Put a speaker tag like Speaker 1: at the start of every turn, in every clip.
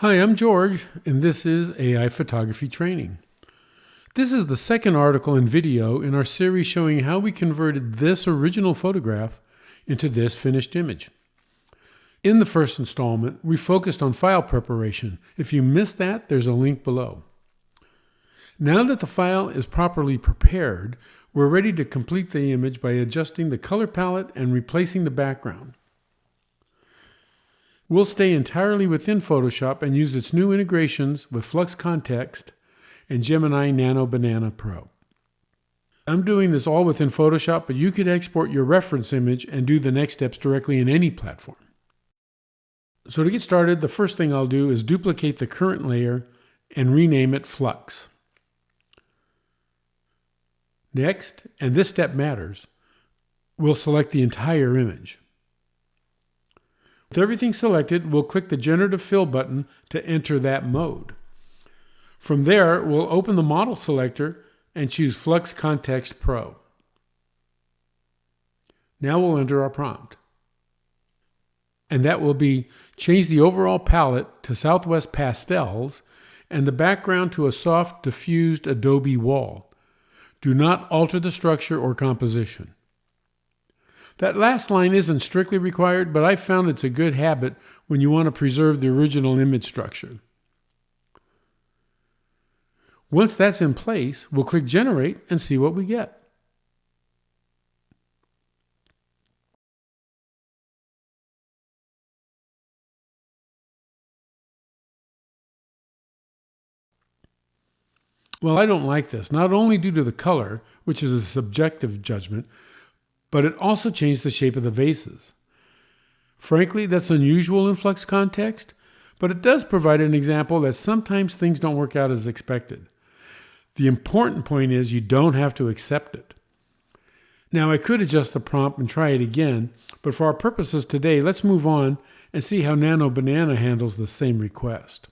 Speaker 1: Hi, I'm George, and this is AI Photography Training. This is the second article and video in our series showing how we converted this original photograph into this finished image. In the first installment, we focused on file preparation. If you missed that, there's a link below. Now that the file is properly prepared, we're ready to complete the image by adjusting the color palette and replacing the background. We'll stay entirely within Photoshop and use its new integrations with Flux Kontext and Gemini Nano Banana Pro. I'm doing this all within Photoshop, but you could export your reference image and do the next steps directly in any platform. So to get started, the first thing I'll do is duplicate the current layer and rename it Flux. Next, and this step matters, we'll select the entire image. With everything selected, we'll click the Generative Fill button to enter that mode. From there, we'll open the model selector and choose Flux Kontext Pro. Now we'll enter our prompt. And that will be change the overall palette to Southwest Pastels and the background to a soft diffused adobe wall. Do not alter the structure or composition. That last line isn't strictly required, but I've found it's a good habit when you want to preserve the original image structure. Once that's in place, we'll click Generate and see what we get. Well, I don't like this, not only due to the color, which is a subjective judgment, but it also changed the shape of the vases. Frankly, that's unusual in Flux Kontext, but it does provide an example that sometimes things don't work out as expected. The important point is you don't have to accept it. Now, I could adjust the prompt and try it again, but for our purposes today, let's move on and see how Nano Banana handles the same request.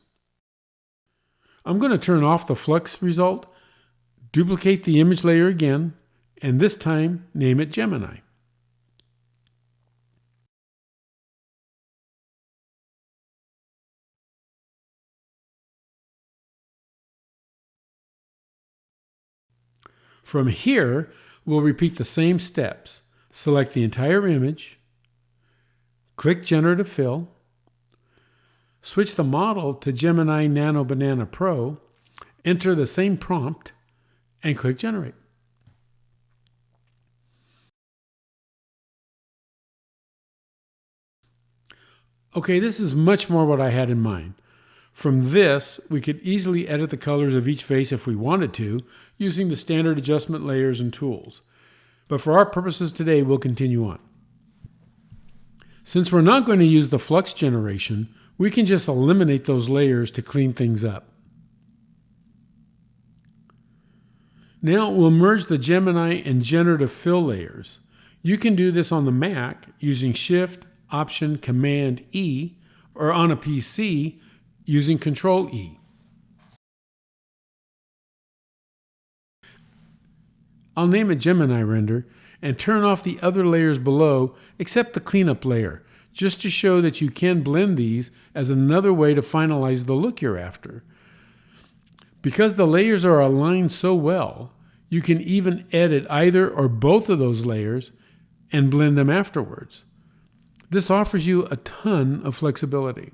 Speaker 1: I'm going to turn off the Flux result, duplicate the image layer again, and this time name it Gemini. From here, we'll repeat the same steps. Select the entire image, click Generative Fill, switch the model to Gemini Nano Banana Pro, enter the same prompt, and click Generate. Okay, this is much more what I had in mind. From this, we could easily edit the colors of each vase if we wanted to, using the standard adjustment layers and tools. But for our purposes today, we'll continue on. Since we're not going to use the Flux generation, we can just eliminate those layers to clean things up. Now we'll merge the Gemini and Generative Fill layers. You can do this on the Mac using Shift, Option, Command E, or on a PC using Control E. I'll name it Gemini Render and turn off the other layers below except the cleanup layer, just to show that you can blend these as another way to finalize the look you're after. Because the layers are aligned so well, you can even edit either or both of those layers and blend them afterwards. This offers you a ton of flexibility.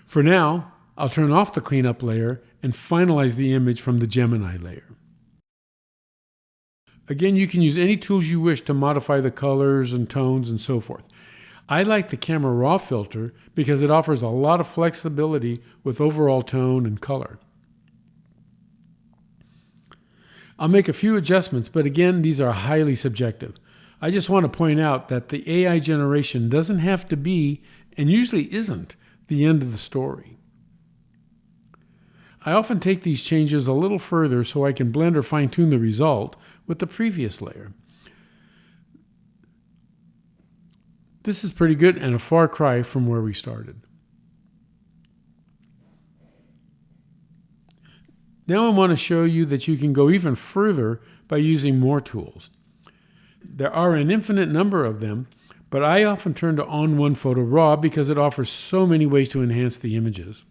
Speaker 1: For now, I'll turn off the cleanup layer and finalize the image from the Gemini layer. Again, you can use any tools you wish to modify the colors and tones and so forth. I like the Camera Raw filter because it offers a lot of flexibility with overall tone and color. I'll make a few adjustments, but again, these are highly subjective. I just want to point out that the AI generation doesn't have to be, and usually isn't, the end of the story. I often take these changes a little further so I can blend or fine-tune the result with the previous layer. This is pretty good and a far cry from where we started. Now I want to show you that you can go even further by using more tools. There are an infinite number of them, but I often turn to On1 Photo Raw because it offers so many ways to enhance the images.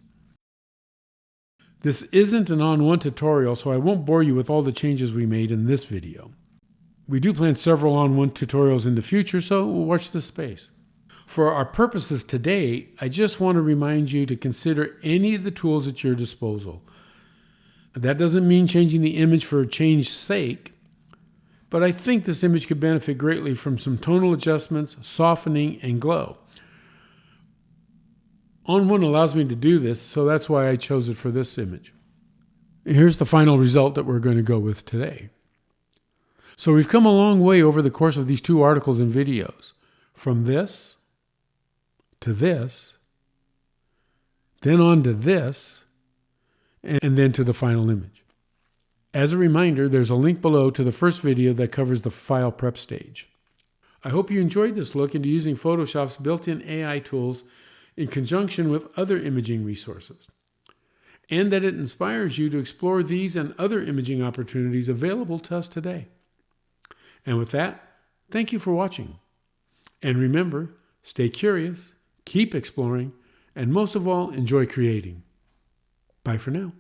Speaker 1: This isn't an On1 tutorial, so I won't bore you with all the changes we made in this video. We do plan several On1 tutorials in the future, so watch this space. For our purposes today, I just want to remind you to consider any of the tools at your disposal. That doesn't mean changing the image for change's sake, but I think this image could benefit greatly from some tonal adjustments, softening, and glow. On1 allows me to do this, so that's why I chose it for this image. Here's the final result that we're going to go with today. So we've come a long way over the course of these 2 articles and videos. From this, to this, then on to this, and then to the final image. As a reminder, there's a link below to the first video that covers the file prep stage. I hope you enjoyed this look into using Photoshop's built-in AI tools in conjunction with other imaging resources, and that it inspires you to explore these and other imaging opportunities available to us today. And with that, thank you for watching. And remember, stay curious, keep exploring, and most of all, enjoy creating. Bye for now.